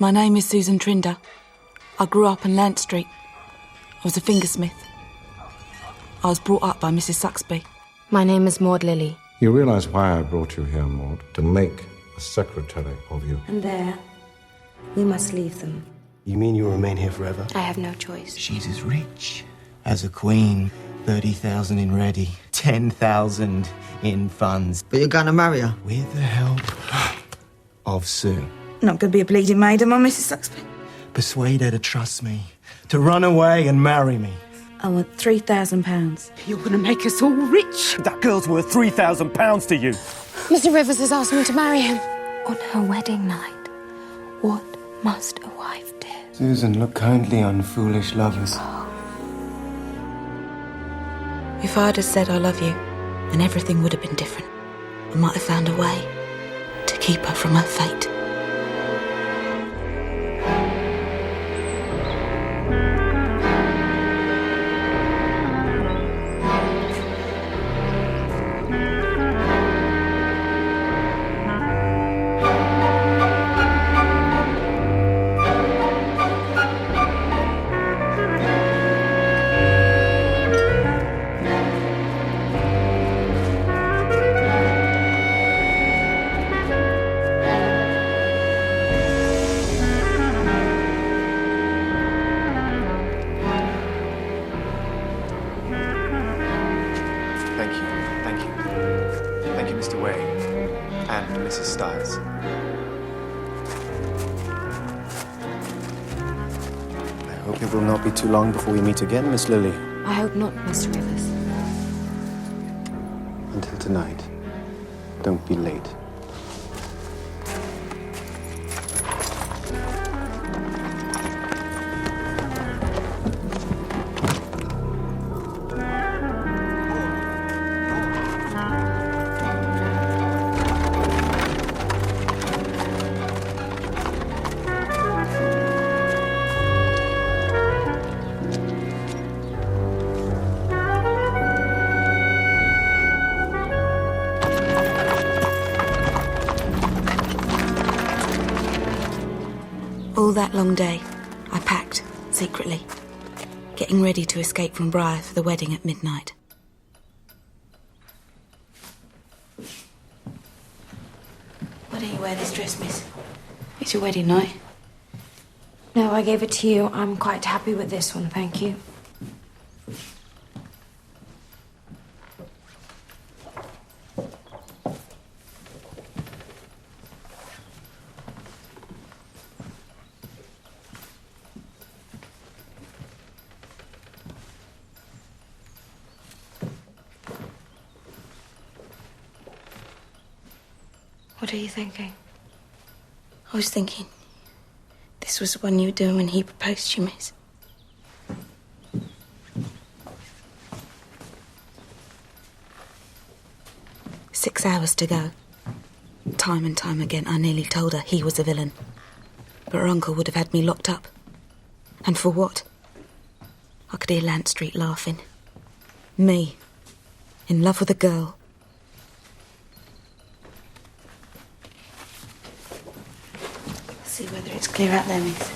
My name is Susan Trinder. I grew up in Lant Street. I was a fingersmith. I was brought up by Mrs. Saxby. My name is Maud Lilly. You realise why I brought you here, Maud? To make a secretary of you. And there, we must leave them. You mean you'll remain here forever? I have no choice. She's as rich as a queen. 30,000 in ready, 10,000 in funds. But you're gonna marry her? With the help of Sue. Not gonna be a bleeding maid, am I, Mrs. Saxby? Persuade her to trust me, to run away and marry me. I want £3,000. You're gonna make us all rich. That girl's worth £3,000 to you. Mr. Rivers has asked me to marry him. On her wedding night, what must a wife do? Susan, look kindly on foolish lovers. If I'd have said I love you, then everything would have been different. I might have found a way to keep her from her fate. Thank you, Mr. Way and Mrs. Stiles. I hope it will not be too long before we meet again, Miss Lilly. I hope not, Mr. Rivers. Until tonight, don't be late. All that long day, I packed, secretly, getting ready to escape from Briar for the wedding at midnight. Why don't you wear this dress, miss? It's your wedding night. No, I gave it to you. I'm quite happy with this one, thank you. What are you thinking? I was thinking, this was the one you were doing when he proposed to you, miss. 6 hours to go. Time and time again, I nearly told her he was a villain. But her uncle would have had me locked up. And for what? I could hear Lant Street laughing. Me, in love with a girl. See whether it's clear out there, miss.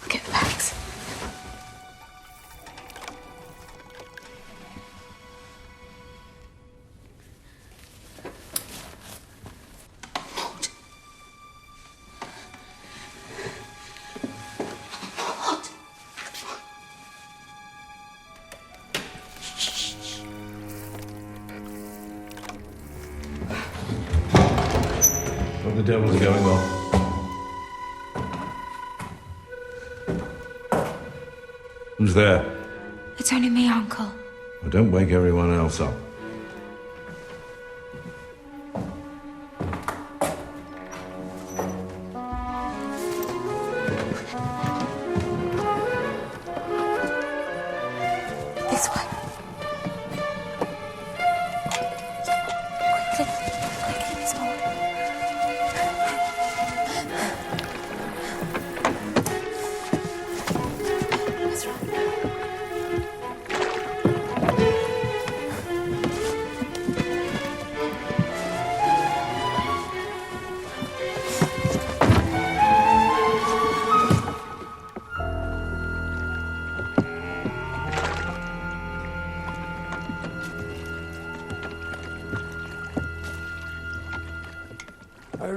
Get the bags. What? What? What the devil's going on? Who's there? It's only me, Uncle. Well, don't wake everyone else up.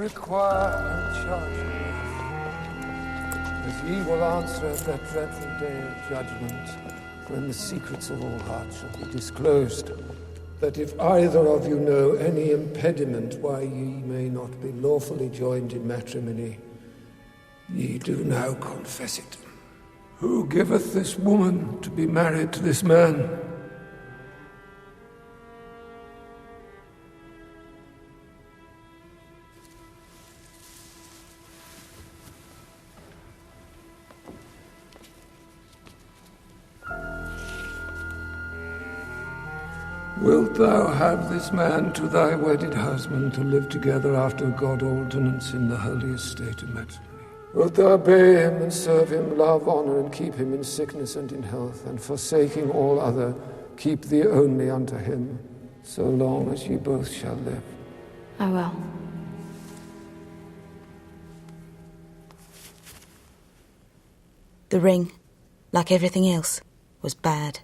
require and charge me, as ye will answer at that dreadful day of judgment, when the secrets of all hearts shall be disclosed, that if either of you know any impediment why ye may not be lawfully joined in matrimony, ye do now confess it. Who giveth this woman to be married to this man? Wilt thou have this man to thy wedded husband to live together after God ordinance in the holy estate of matrimony? Wilt thou obey him and serve him, love, honour, and keep him in sickness and in health, and forsaking all other, keep thee only unto him, so long as ye both shall live? I will. The ring, like everything else, was bad.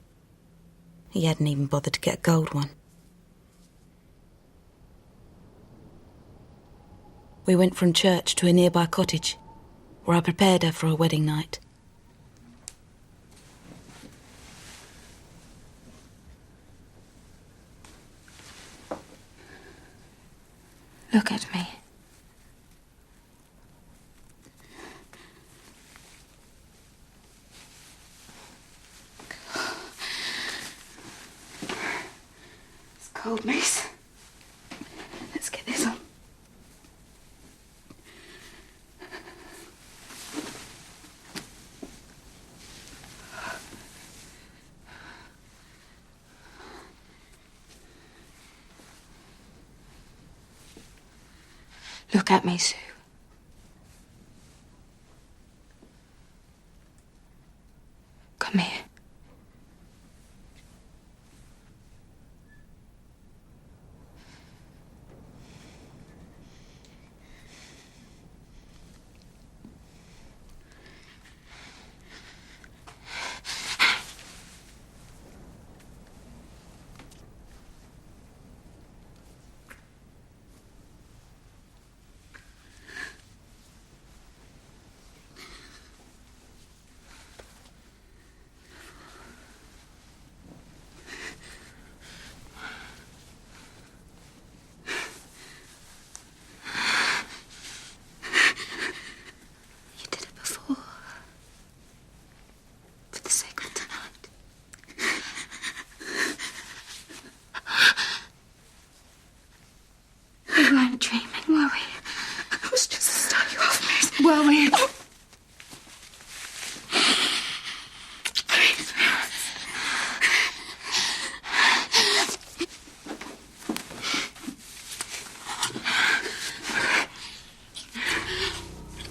He hadn't even bothered to get a gold one. We went from church to a nearby cottage, where I prepared her for her wedding night. Look at me. It's cold, Mace. Let's get this on. Look at me, Sue. Come here. Were we?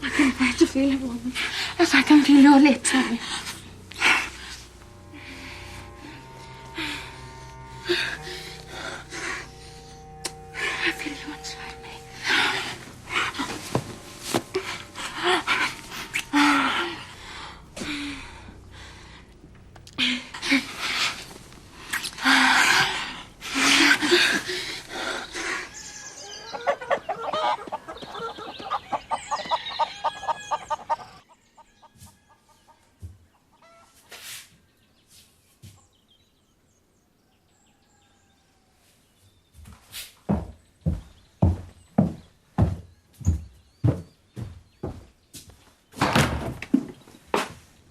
I can bear to feel it, woman. As I can feel your lips on me. I feel you inside me.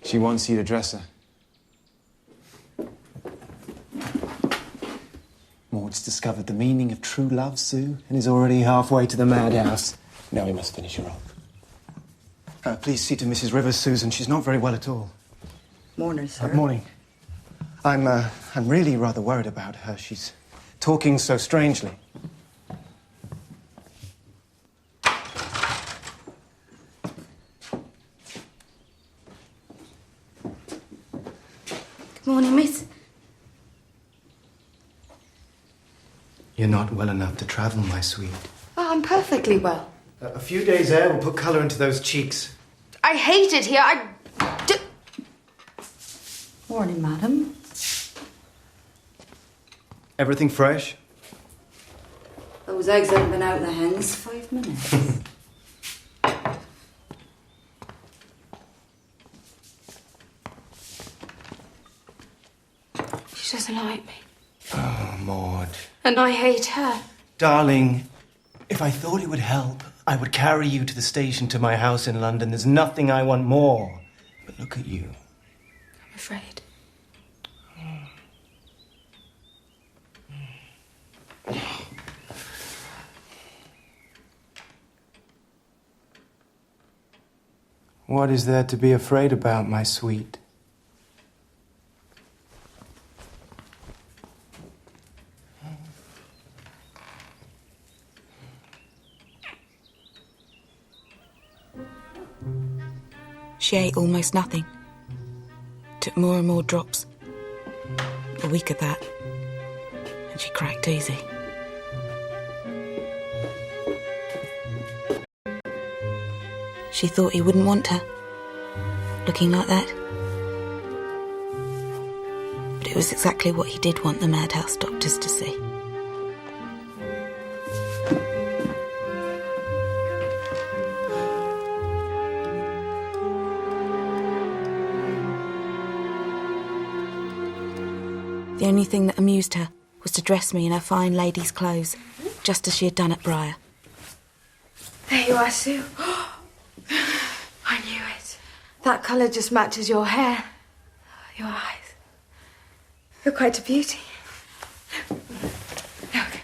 She wants you to dress her. Maud's discovered the meaning of true love, Sue, and is already halfway to the madhouse. Now we must finish her off. Please see to Mrs. Rivers, Susan. She's not very well at all. Morning, sir. Morning. I'm really rather worried about her. She's talking so strangely. Good morning, miss. You're not well enough to travel, my sweet. Oh, I'm perfectly well. A few days air will put colour into those cheeks. I hate it here. Morning, madam. Everything fresh? Those eggs haven't been out of the hens 5 minutes. She doesn't like me. Oh, Maud. And I hate her. Darling, if I thought it would help, I would carry you to the station to my house in London. There's nothing I want more. But look at you. I'm afraid. What is there to be afraid about, my sweet? She ate almost nothing. Took more and more drops. A week of that, and she cracked easy. She thought he wouldn't want her, looking like that. But it was exactly what he did want the madhouse doctors to see. The only thing that amused her was to dress me in her fine lady's clothes, just as she had done at Briar. There you are, Sue. I knew it. That colour just matches your hair. Your eyes. You're quite a beauty. Look.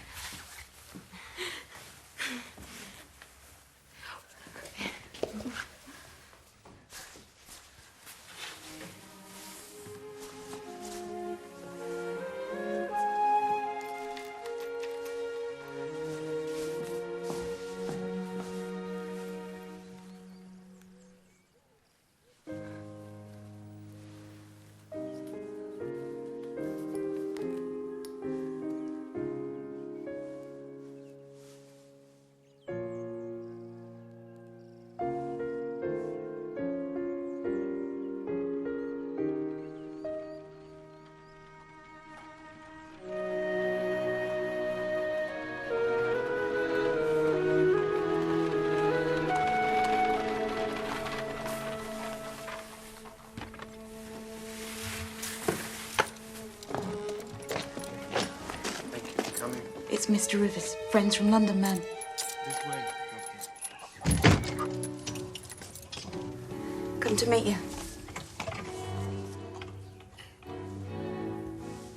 It's Mr. Rivers, friends from London, ma'am. This way, Come to meet you.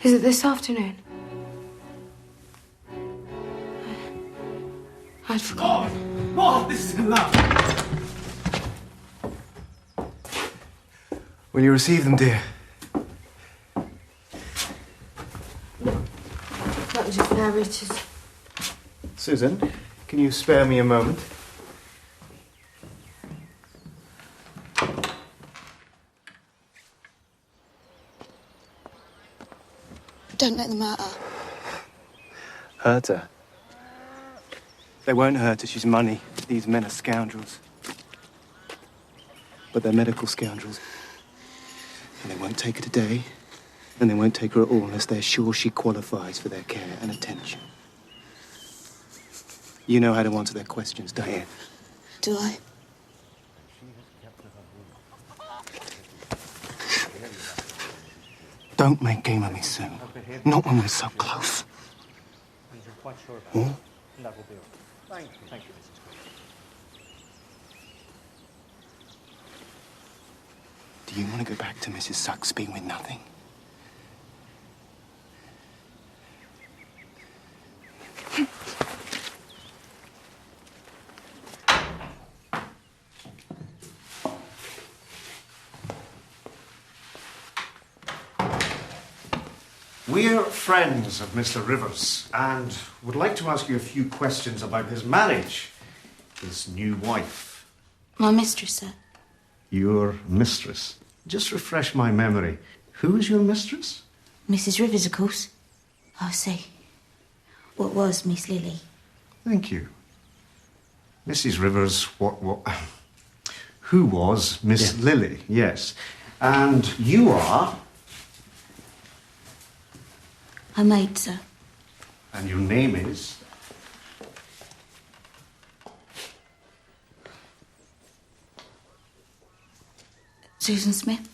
Is it this afternoon? I'd forgotten. Maud, this is enough. Will you receive them, dear? That was your fair riches. Susan, can you spare me a moment? Don't let them hurt her. Hurt her? They won't hurt her. She's money. These men are scoundrels. But they're medical scoundrels. And they won't take her today, and they won't take her at all unless they're sure she qualifies for their care and attention. You know how to answer their questions, don't you? Do I? Don't make game of me, Sue. Not when we're so close. Hmm? Thank you, Mrs. Do you want to go back to Mrs. Saxby with nothing? We're friends of Mr. Rivers and would like to ask you a few questions about his marriage, his new wife. My mistress, sir. Your mistress. Just refresh my memory. Who is your mistress? Mrs. Rivers, of course. I see. What was Miss Lily? Thank you. Mrs. Rivers, who was Miss Lily, yes. And you are? Her maid, sir. And your name is? Susan Smith.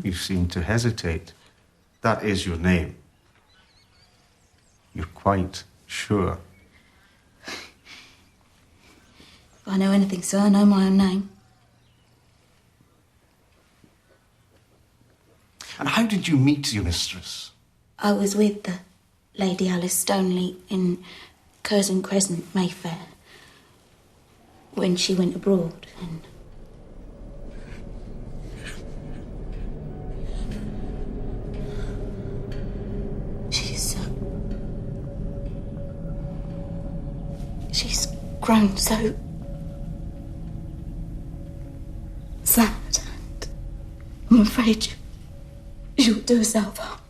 You seem to hesitate. that is your name? You're quite sure? If I know anything, sir, I know my own name. And how did you meet your mistress? I was with the Lady Alice Stoneleigh in Curzon Crescent, Mayfair, when she went abroad, and... She's grown so... sad, and I'm afraid she'll do herself harm.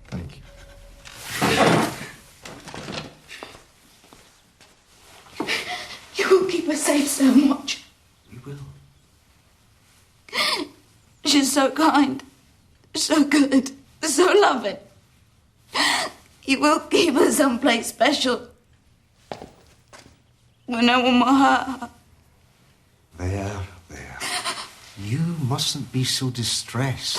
Thank you. You will keep her safe so much. We will. She's so kind, so good, so loving. You will keep her someplace special where no one will hurt her. There. You mustn't be so distressed.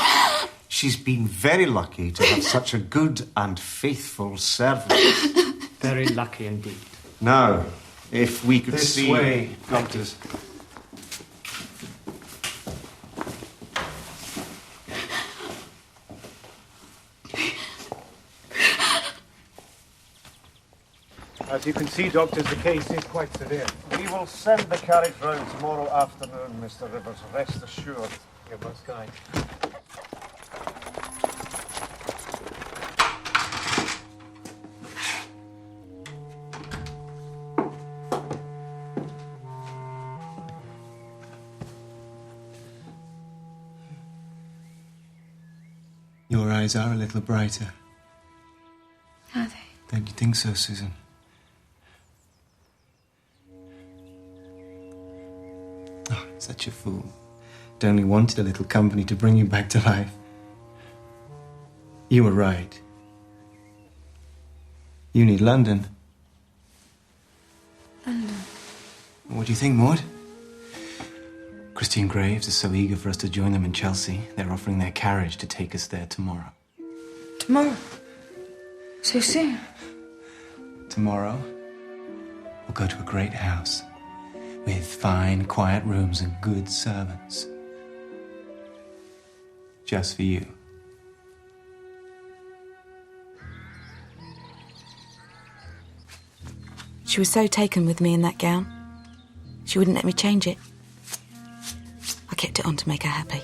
She's been very lucky to have such a good and faithful servant. Very lucky indeed. Now, if we could This see... way, doctors. As you can see, doctors, the case is quite severe. We will send the carriage round tomorrow afternoon, Mr. Rivers. Rest assured. You're most kind. Your eyes are a little brighter. Are they? Don't you think so, Susan? Oh, such a fool. It only wanted a little company to bring you back to life. You were right. You need London. London. What do you think, Maud? Christine Graves is so eager for us to join them in Chelsea. They're offering their carriage to take us there tomorrow. Tomorrow? So soon? Tomorrow, we'll go to a great house with fine, quiet rooms and good servants. Just for you. She was so taken with me in that gown. She wouldn't let me change it. I kept it on to make her happy.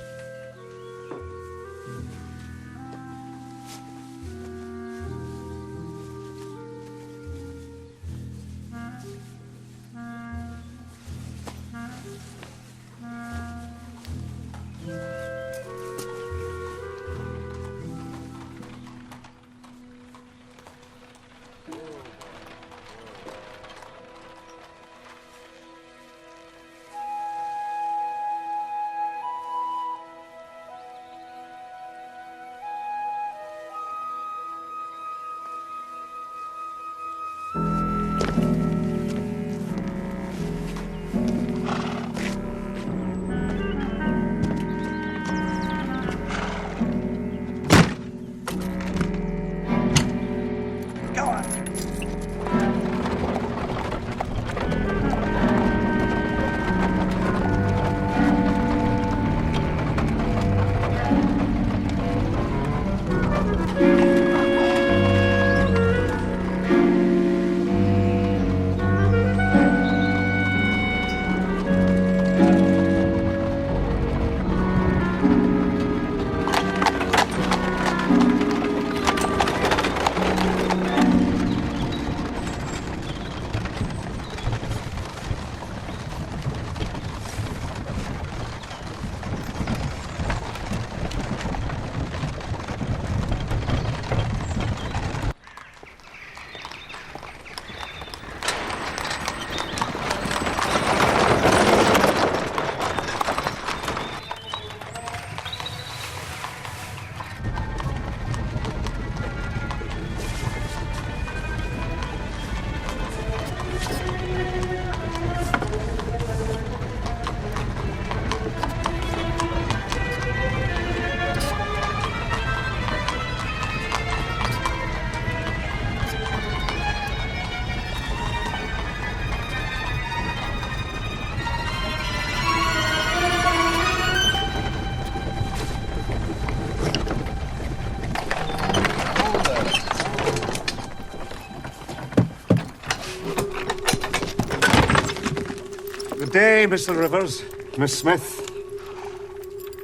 day, Mr. Rivers. Miss Smith.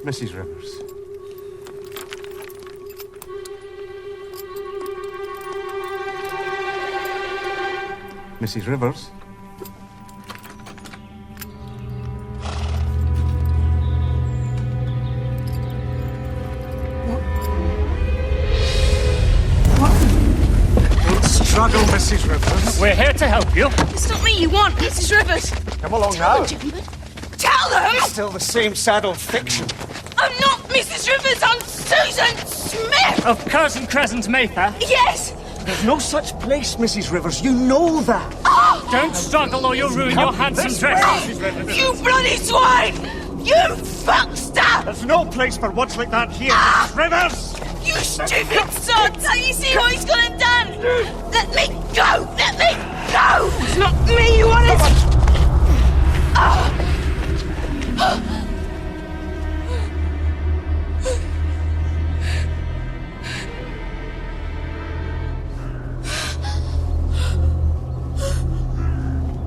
Mrs. Rivers. Mrs. Rivers? Don't struggle, Mrs. Rivers. We're here to help you. It's not me you want, Mrs. Rivers. Come along now. Tell them! Still the same saddled fiction. I'm not Mrs. Rivers, I'm Susan Smith! Of Curzon Crescent, Mayfair. Yes! There's no such place, Mrs. Rivers. You know that. Oh! Don't struggle or you'll ruin your handsome dress, Mrs. Rivers. You bloody swine! You fuckster! There's no place for words like that here, Mrs. Rivers! You stupid sod! Don't you see what he's gone and done? Let me go! Let me go! It's not me you wanted!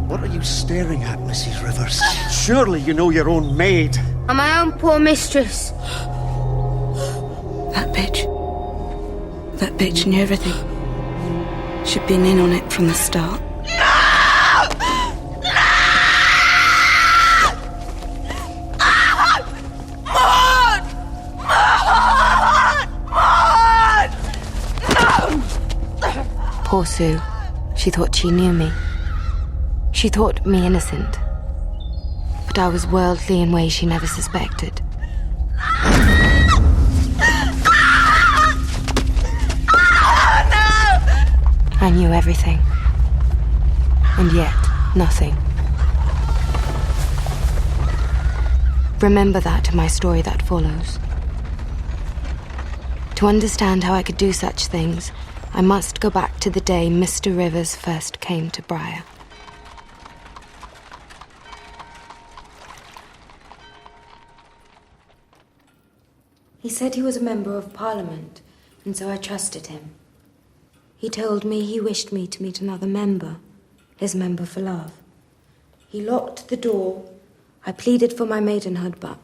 What are you staring at, Mrs. Rivers? Surely you know your own maid. I'm my own poor mistress. That bitch knew everything. She'd been in on it from the start. Poor Sue. She thought she knew me. She thought me innocent. But I was worldly in ways she never suspected. I knew everything. And yet, nothing. Remember that in my story that follows. To understand how I could do such things, I must go back to the day Mr. Rivers first came to Briar. He said he was a member of Parliament, and so I trusted him. He told me he wished me to meet another member, his member for love. He locked the door. I pleaded for my maidenhood, but...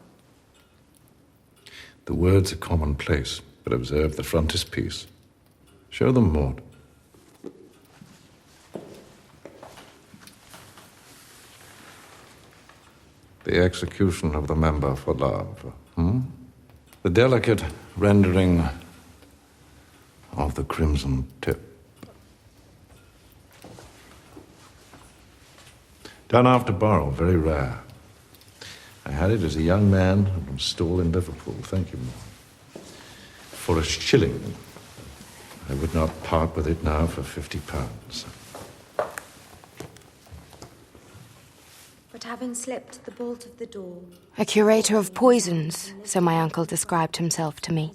The words are commonplace, but observe the frontispiece. Show them, Maud. The execution of the member for love. The delicate rendering of the crimson tip. Done after Barrow, very rare. I had it as a young man from a stall in Liverpool. Thank you, Maud. For a shilling. I would not part with it now for £50. But having slipped the bolt of the door... A curator of poisons, so my uncle described himself to me.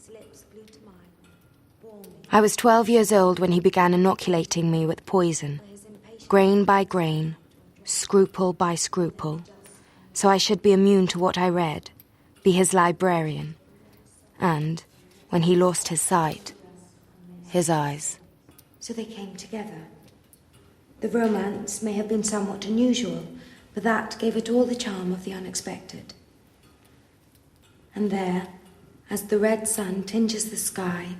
I was 12 years old when he began inoculating me with poison, grain by grain, scruple by scruple, so I should be immune to what I read, be his librarian, and, when he lost his sight, his eyes. So they came together. The romance may have been somewhat unusual, but that gave it all the charm of the unexpected. And there, as the red sun tinges the sky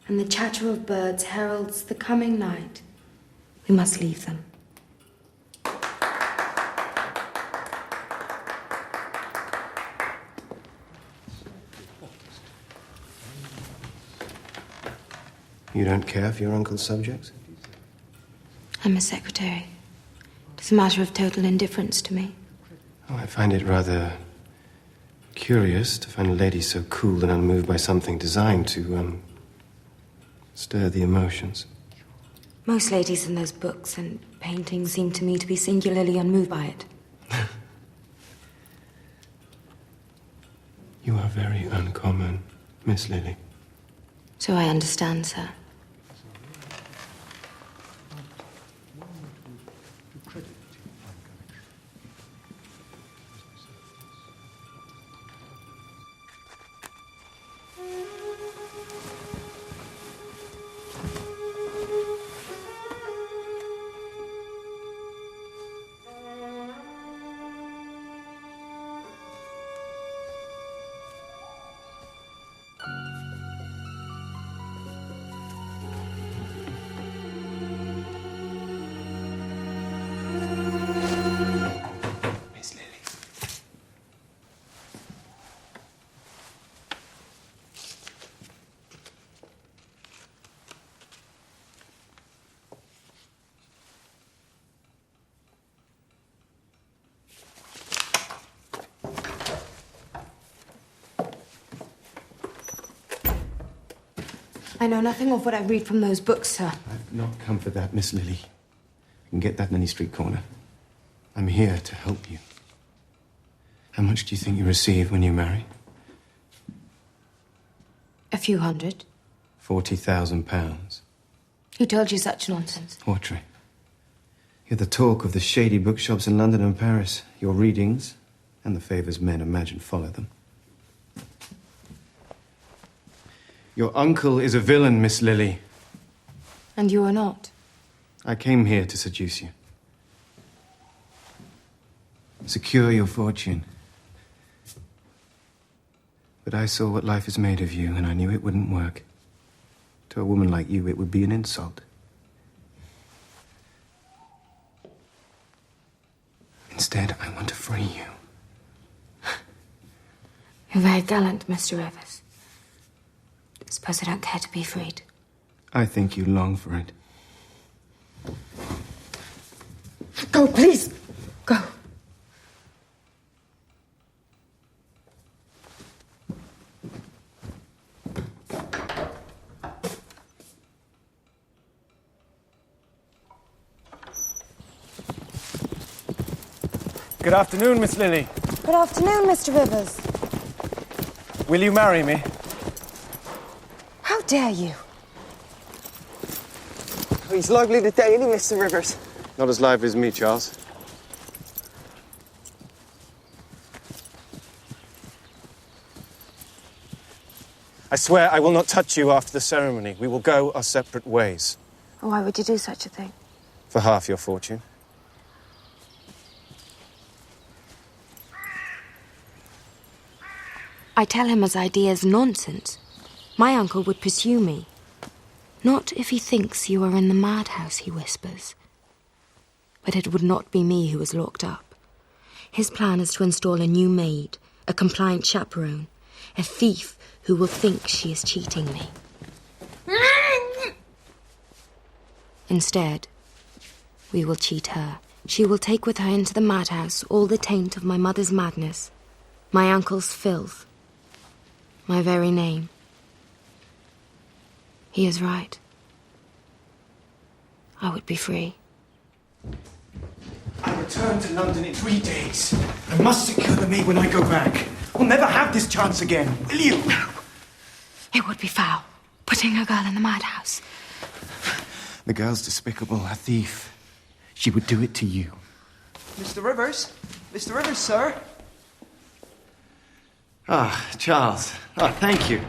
and the chatter of birds heralds the coming night, we must leave them. You don't care for your uncle's subjects? I'm a secretary. It's a matter of total indifference to me. Oh, I find it rather curious to find a lady so cool and unmoved by something designed to, stir the emotions. Most ladies in those books and paintings seem to me to be singularly unmoved by it. You are very uncommon, Miss Lily. So I understand, sir. I know nothing of what I read from those books, sir. I've not come for that, Miss Lily. You can get that in any street corner. I'm here to help you. How much do you think you receive when you marry? A few hundred. £40,000. Who told you such nonsense? Audrey, you're the talk of the shady bookshops in London and Paris. Your readings, and the favours men imagine follow them. Your uncle is a villain, Miss Lily. And you are not. I came here to seduce you. Secure your fortune. But I saw what life is made of you, and I knew it wouldn't work. To a woman like you, it would be an insult. Instead, I want to free you. You're very gallant, Mr. Rivers. Suppose I don't care to be freed. I think you long for it. Go, please. Go. Good afternoon, Miss Lily. Good afternoon, Mr. Rivers. Will you marry me? How dare you? Oh, he's lively today, isn't he, Mr. Rivers? Not as lively as me, Charles. I swear I will not touch you after the ceremony. We will go our separate ways. Why would you do such a thing? For half your fortune. I tell him his idea's nonsense. My uncle would pursue me. Not if he thinks you are in the madhouse, he whispers. But it would not be me who is locked up. His plan is to install a new maid, a compliant chaperone, a thief who will think she is cheating me. Instead, we will cheat her. She will take with her into the madhouse all the taint of my mother's madness, my uncle's filth, my very name. He is right. I would be free. I return to London in 3 days. I must secure the maid when I go back. We'll never have this chance again, will you? No. It would be foul, putting a girl in the madhouse. The girl's despicable, a thief. She would do it to you. Mr. Rivers? Mr. Rivers, sir? Ah, Charles. Ah, thank you.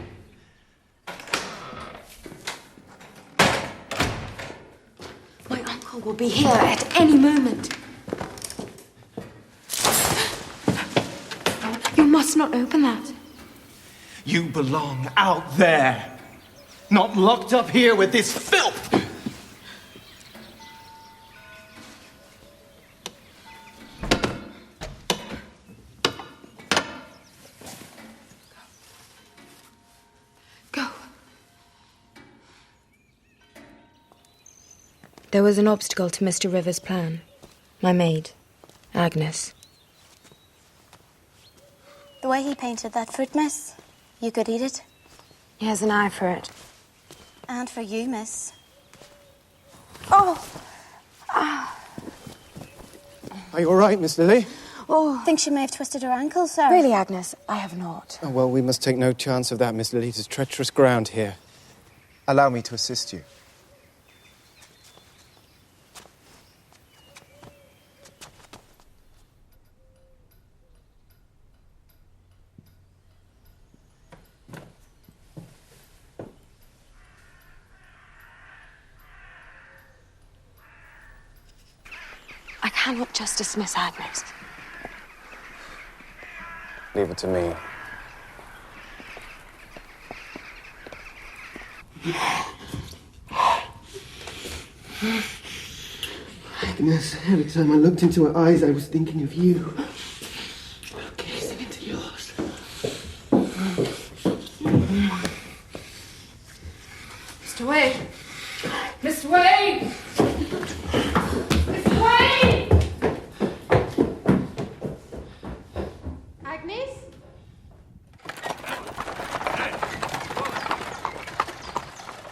My uncle will be here at any moment. You must not open that. You belong out there, not locked up here with this filth. Go. There was an obstacle to Mr. Rivers' plan. My maid, Agnes. The way he painted that fruit, miss, you could eat it. He has an eye for it. And for you, miss. Oh! Are you all right, Miss Lily? Oh. I think she may have twisted her ankle, sir. Really, Agnes, I have not. Oh, well, we must take no chance of that, Miss Lily. It is treacherous ground here. Allow me to assist you. I cannot just dismiss Agnes. Leave it to me. Agnes, every time I looked into her eyes, I was thinking of you. Gazing into yours. Mr. Wade! Mr. Wade! Mr. Wade!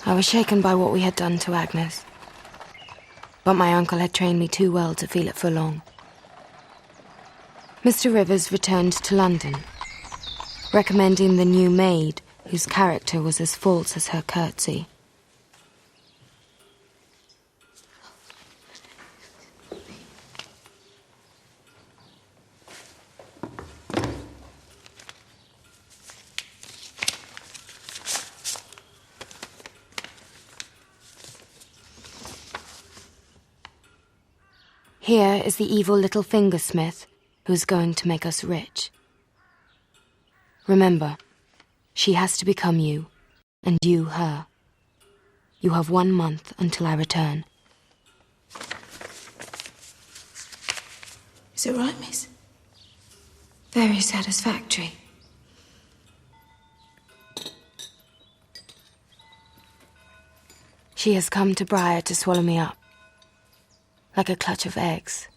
I was shaken by what we had done to Agnes, but my uncle had trained me too well to feel it for long. Mr. Rivers returned to London, recommending the new maid, whose character was as false as her curtsy. Here is the evil little Fingersmith who's going to make us rich. Remember, she has to become you, and you her. You have 1 month until I return. Is it right, miss? Very satisfactory. She has come to Briar to swallow me up, like a clutch of eggs.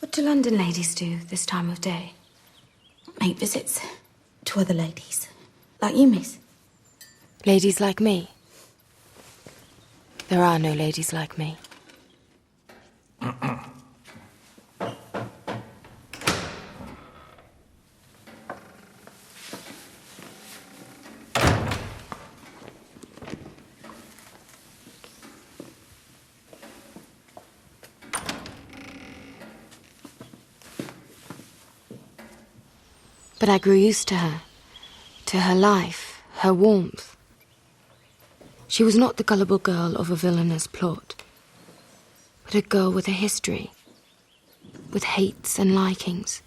What do London ladies do this time of day? Make visits to other ladies. Like you, miss. Ladies like me? There are no ladies like me. But I grew used to her life, her warmth. She was not the gullible girl of a villainous plot, but a girl with a history, with hates and likings.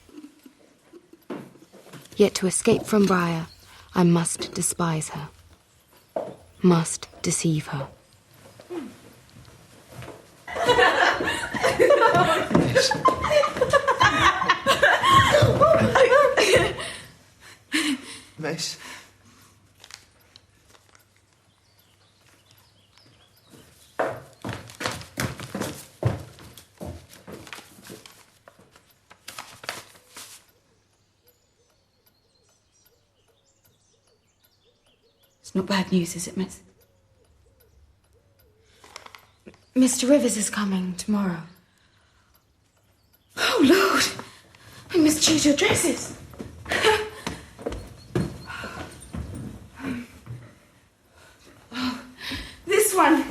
Yet to escape from Briar, I must despise her, must deceive her. Miss? It's not bad news, is it, miss? Mr. Rivers is coming tomorrow. Oh, Lord! I must choose your dresses. This one,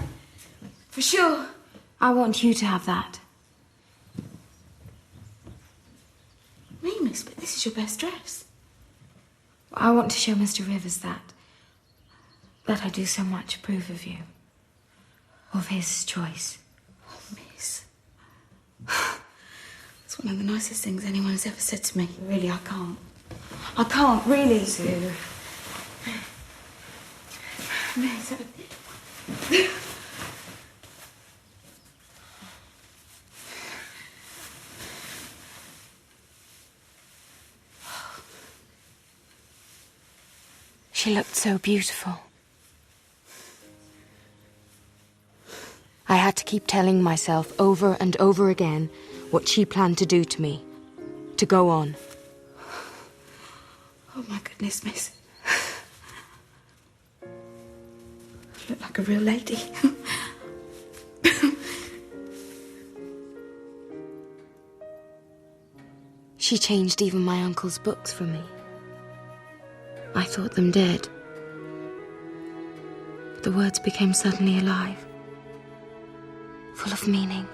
for sure. I want you to have that. Me, miss, but this is your best dress. I want to show Mr. Rivers that I do so much approve of you, of his choice. Oh, miss. It's one of the nicest things anyone has ever said to me. Really, I can't. I can't, really. Sue. Miss, She looked so beautiful. I had to keep telling myself over and over again what she planned to do to me, to go on. Oh, my goodness, miss. You look like a real lady. She changed even my uncle's books for me. I thought them dead. But the words became suddenly alive, full of meaning.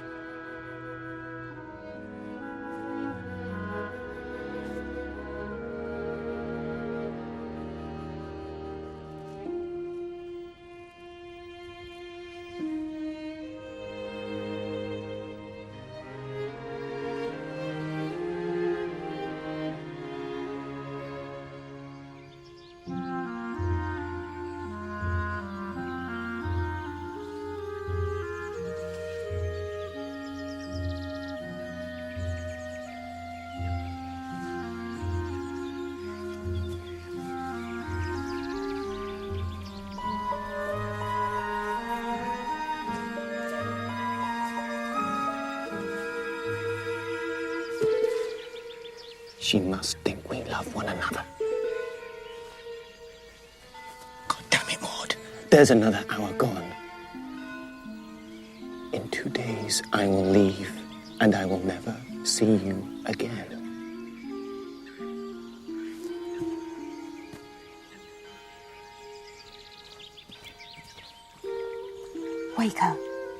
She must think we love one another. God damn it, Maud. There's another hour gone. In 2 days, I will leave, and I will never see you again. Wake her.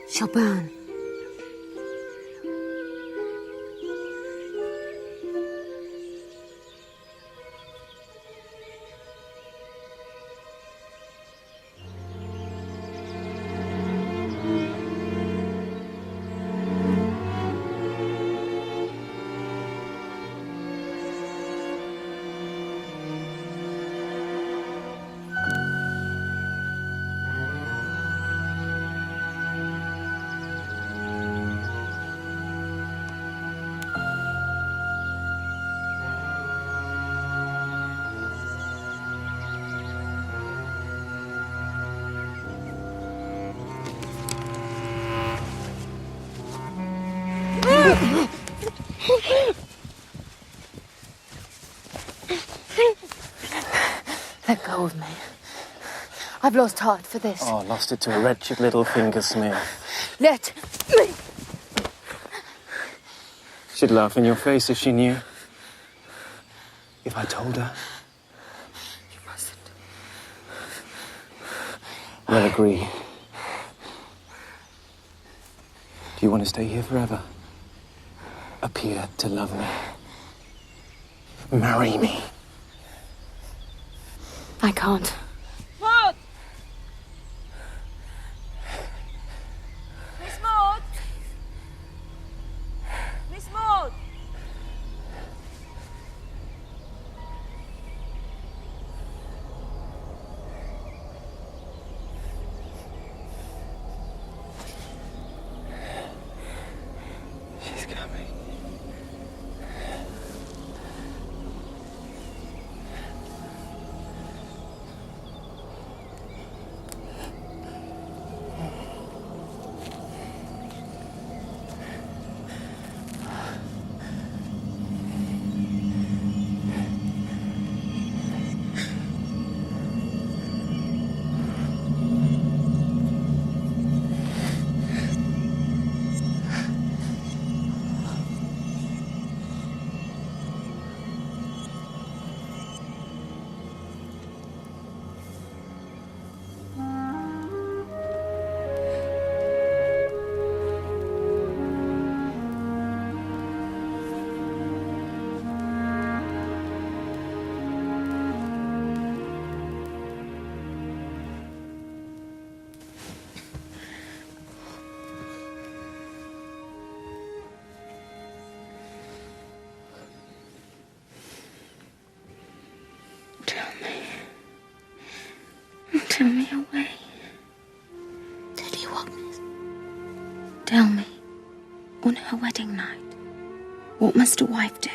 She'll burn. Let go of me. I've lost heart for this. Oh, lost it to a wretched little Fingersmith. Let me. She'd laugh in your face if she knew. If I told her. You mustn't. We'll agree. Do you want to stay here forever? Appear to love me. Marry me. I can't. Maud! Miss Maud! Miss Maud! She's coming. Tell me away. Did he want me? Tell me, on her wedding night, what must a wife do?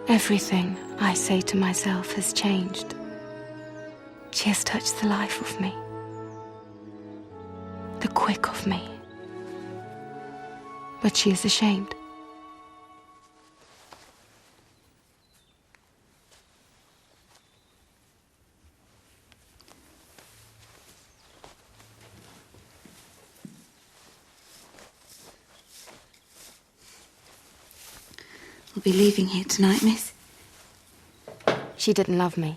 Everything I say to myself has changed. She has touched the life of me. quick of me. But she is ashamed. I'll be leaving here tonight, miss. She didn't love me.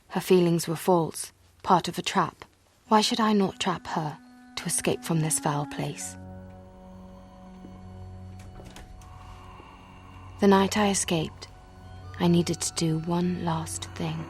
Her feelings were false, part of a trap. Why should I not trap her to escape from this foul place? The night I escaped, I needed to do one last thing.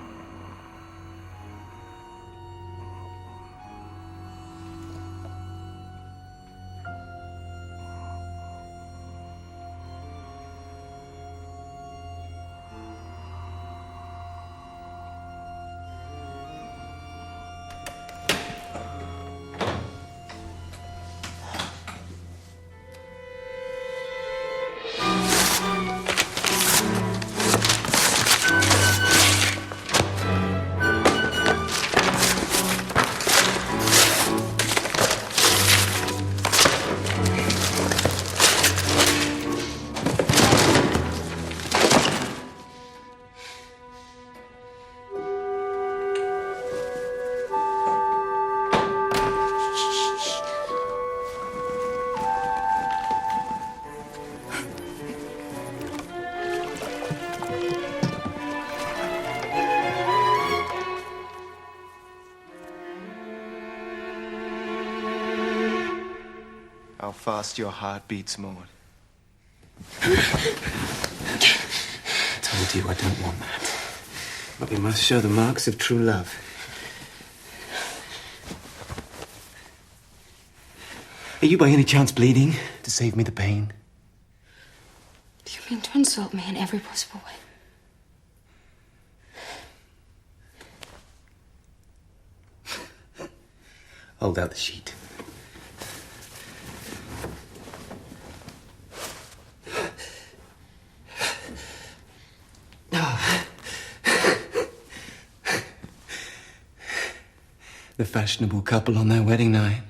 How fast your heart beats, Maud. I told you I don't want that. But we must show the marks of true love. Are you by any chance bleeding to save me the pain? Do you mean to insult me in every possible way? Hold out the sheet. The fashionable couple on their wedding night.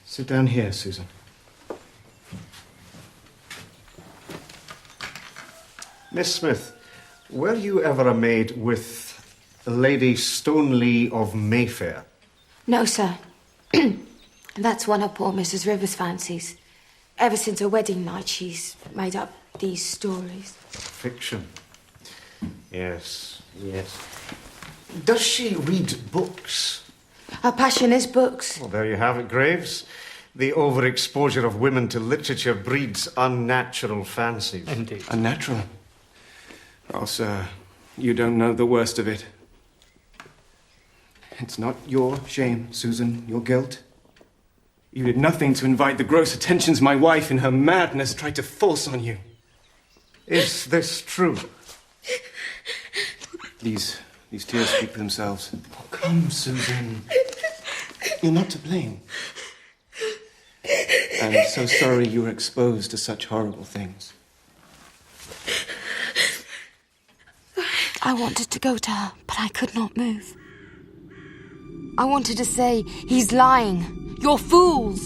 Sit down here, Susan. Miss Smith, were you ever a maid with Lady Stoneleigh of Mayfair? No, sir. That's one of poor Mrs. Rivers' fancies. Ever since her wedding night, she's made up these stories. Fiction. Yes, yes. Does she read books? Her passion is books. Well, there you have it, Graves. The overexposure of women to literature breeds unnatural fancies. Indeed. Unnatural? Oh, sir, you don't know the worst of it. It's not your shame, Susan, your guilt. You did nothing to invite the gross attentions my wife, in her madness, tried to force on you. Is this true? These tears speak for themselves. Oh, come, Susan. You're not to blame. I'm so sorry you were exposed to such horrible things. I wanted to go to her, but I could not move. I wanted to say, he's lying. You're fools.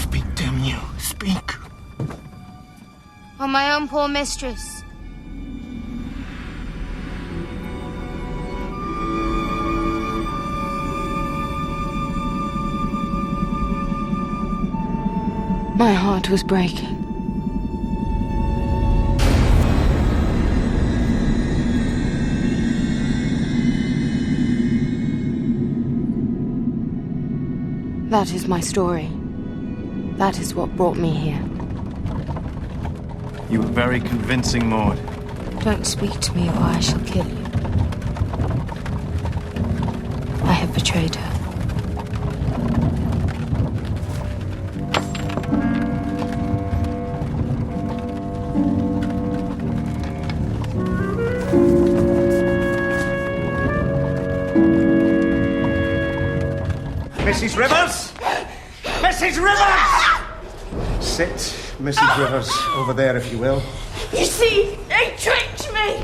Speak, damn you. Speak. Oh, my own poor mistress. My heart was breaking. That is my story. That is what brought me here. You were very convincing, Maud. Don't speak to me or I shall kill you. I have betrayed her. Mrs. Rivers! Mrs. Rivers! Sit, Mrs. Rivers, over there, if you will. You see, they tricked me!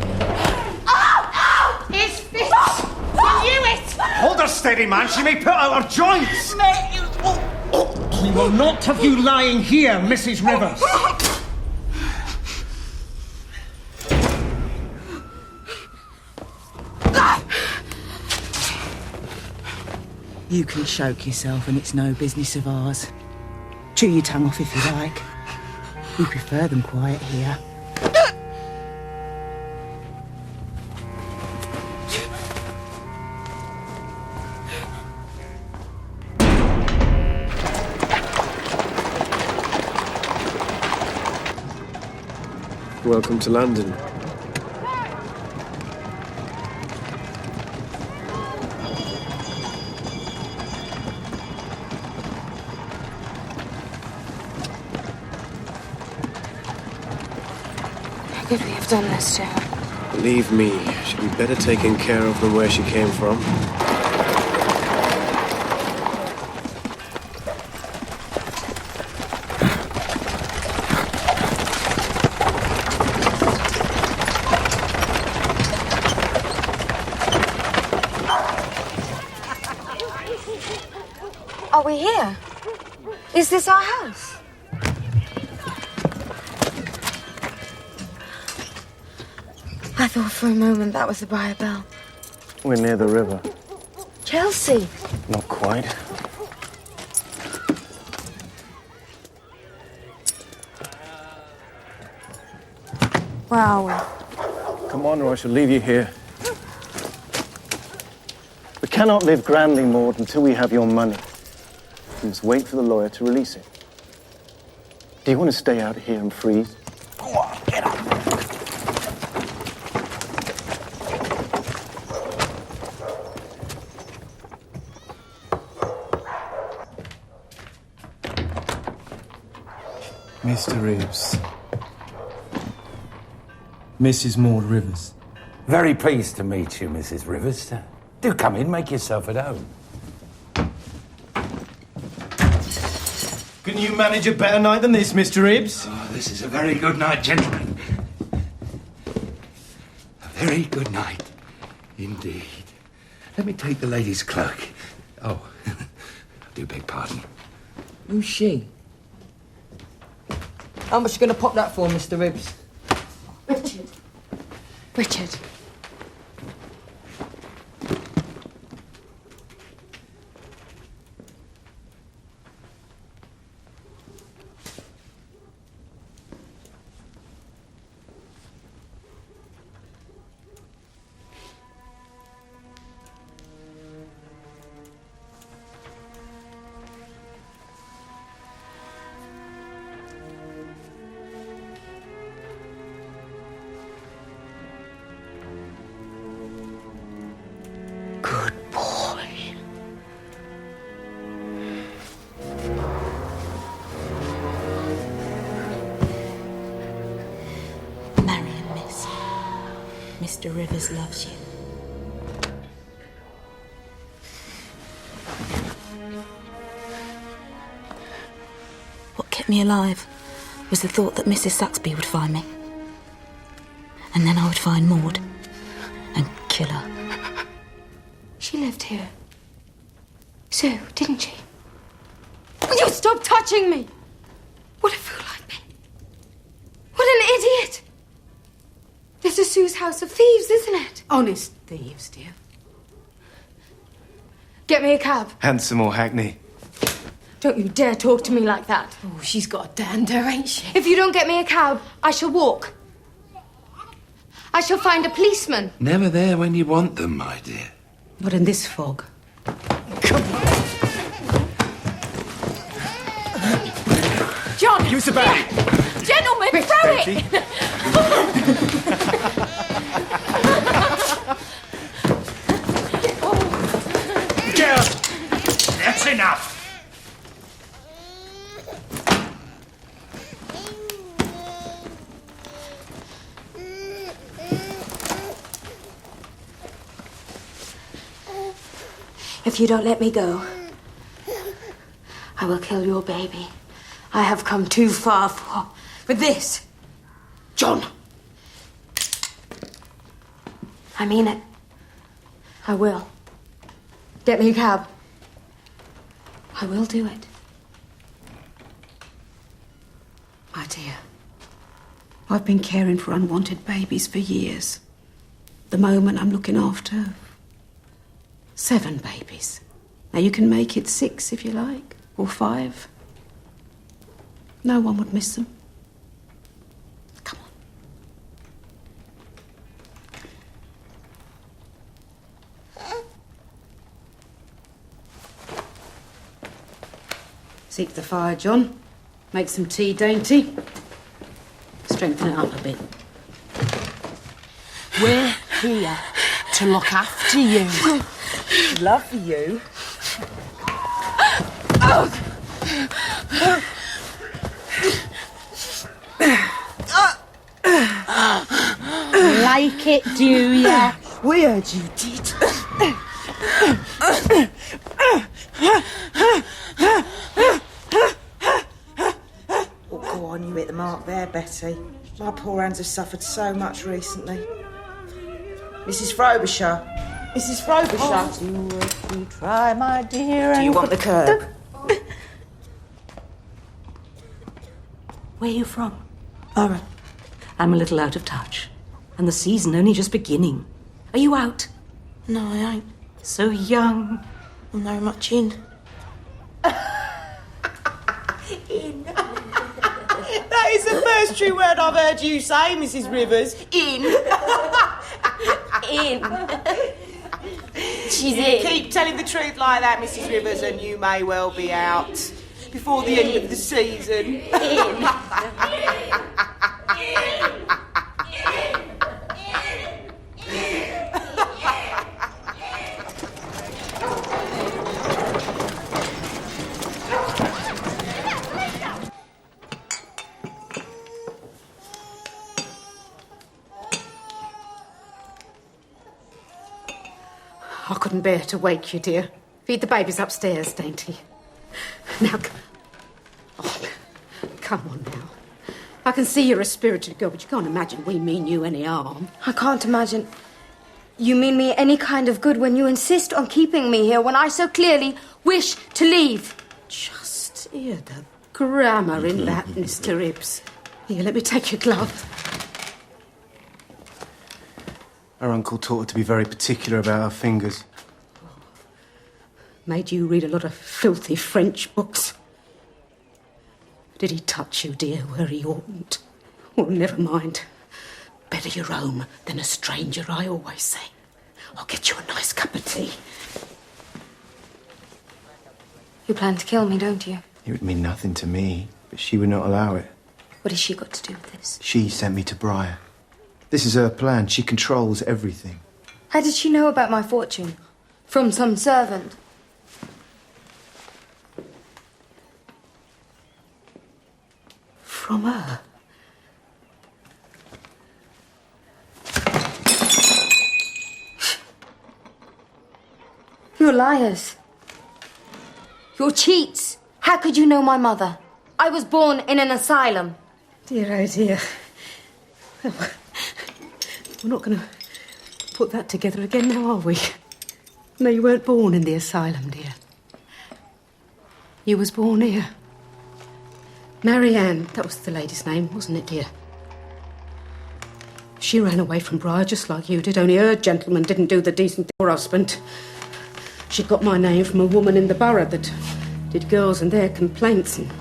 Oh, no! It's this! I knew it! Hold her steady, man. She may put out her joints. We will not have you lying here, Mrs. Rivers. You can choke yourself and it's no business of ours. Chew your tongue off if you like. We prefer them quiet here. Welcome to London. How could we have done this to her? Believe me, she'll be better taken care of than where she came from. Are we here? Is this our house? I thought for a moment that was the Briar Bell. We're near the river. Chelsea! Not quite. Where are we? Come on, or I shall leave you here. We cannot live grandly, Maud, until we have your money. We must wait for the lawyer to release it. Do you want to stay out here and freeze? Go on, get up. Mr. Reeves. Mrs. Maud Rivers. Very pleased to meet you, Mrs. Rivers. Do come in, make yourself at home. Couldn't you manage a better night than this, Mr. Reeves? Oh, this is a very good night, gentlemen. A very good night, indeed. Let me take the lady's cloak. Oh, I do beg pardon. Who's she? How much you gonna pop that for, Mr. Reeves? Richard. Richard. Mr. Rivers loves you. What kept me alive was the thought that Mrs. Saxby would find me. And then I would find Maud and kill her. She lived here. Sue, didn't she? Will you stop touching me? What a fool I've been. What an idiot. This is Sue's house of thieves, isn't it? Honest thieves, dear. Get me a cab. Hansom or hackney? Don't you dare talk to me like that. Oh, she's got a dander, ain't she? If you don't get me a cab, I shall walk. I shall find a policeman. Never there when you want them, my dear. Not in this fog. John! Use the bag! Gentlemen, throw it! Girl! That's enough! If you don't let me go, I will kill your baby. I have come too far for this. John! I mean it. I will. Get me a cab. I will do it. My dear, I've been caring for unwanted babies for years. The moment I'm looking after 7 babies. Now you can make it 6 if you like, or 5. No one would miss them. Come on. Seek the fire, John. Make some tea dainty. Strengthen it up a bit. We're here to look after you. Love you. Like it, do ya? We heard you did. Oh, go on, you hit the mark there, Betty. My poor hands have suffered so much recently. Mrs. Frobisher. Mrs. Frobisher. Do if you try, my dear. Do you want the curb? Where are you from? Borough. I'm a little out of touch. And the season only just beginning. Are you out? No, I ain't. So young. I'm very much in. In. That is the first true word I've heard you say, Mrs. Rivers. In. In. She's You in. keep telling the truth like that, Mrs. Rivers, and you may well be out before the end of the season. I couldn't bear to wake you, dear. Feed the babies upstairs, dainty. Now, come on now. I can see you're a spirited girl, but you can't imagine we mean you any harm. I can't imagine you mean me any kind of good when you insist on keeping me here when I so clearly wish to leave. Just hear the grammar in that, Mr. Hibbs. Here, let me take your glove. Her uncle taught her to be very particular about her fingers. Made you read a lot of filthy French books. Did he touch you, dear, where he oughtn't? Well, never mind. Better your own than a stranger, I always say. I'll get you a nice cup of tea. You plan to kill me, don't you? It would mean nothing to me, but she would not allow it. What has she got to do with this? She sent me to Briar. This is her plan. She controls everything. How did she know about my fortune? From some servant? From her? You're liars. You're cheats. How could you know my mother? I was born in an asylum. Dear, oh dear. We're not going to put that together again now, are we? No, you weren't born in the asylum, dear. You was born here. Marianne, that was the lady's name, wasn't it, dear? She ran away from Briar just like you did, only her gentleman didn't do the decent thing for her husband. She got my name from a woman in the borough that did girls and their complaints. And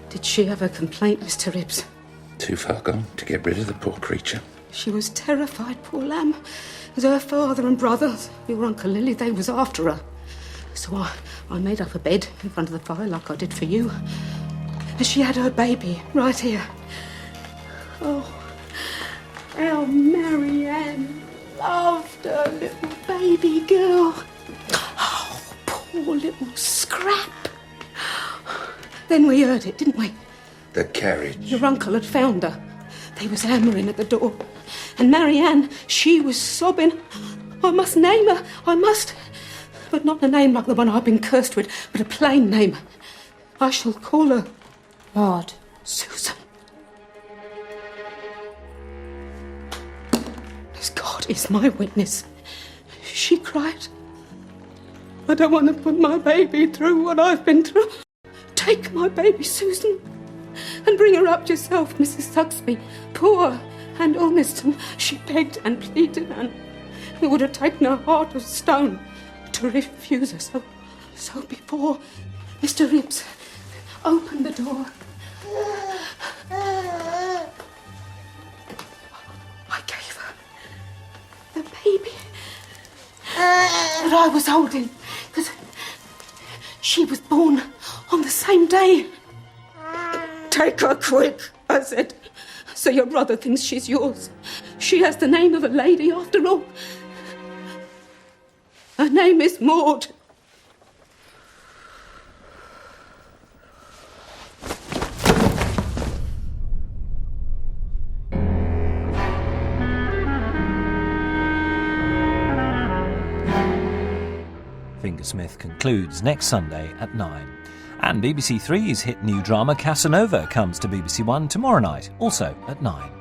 did she have a complaint, Mr. Hibbs? Too far gone to get rid of the poor creature. She was terrified, poor lamb. As her father and brothers, your Uncle Lily, they was after her. So I made up a bed in front of the fire like I did for you. And she had her baby right here. Oh, how Marianne loved her little baby girl. Oh, poor little scrap. Then we heard it, didn't we? The carriage. Your uncle had found her. They was hammering at the door. And Marianne, she was sobbing. I must name her, I must. But not a name like the one I've been cursed with, but a plain name. I shall call her Maud. Susan. As God is my witness, she cried, I don't want to put my baby through what I've been through. Take my baby, Susan, and bring her up yourself, Mrs. Sugsby, poor and honest. And she begged and pleaded, and it would have taken a heart of stone to refuse her. So before Mr. Ribbs opened the door, I gave her the baby that I was holding, because she was born on the same day. Take her quick, I said, so your brother thinks she's yours. She has the name of a lady after all. Her name is Maud. Fingersmith concludes next Sunday at 9. And BBC Three's hit new drama Casanova comes to BBC One tomorrow night, also at 9.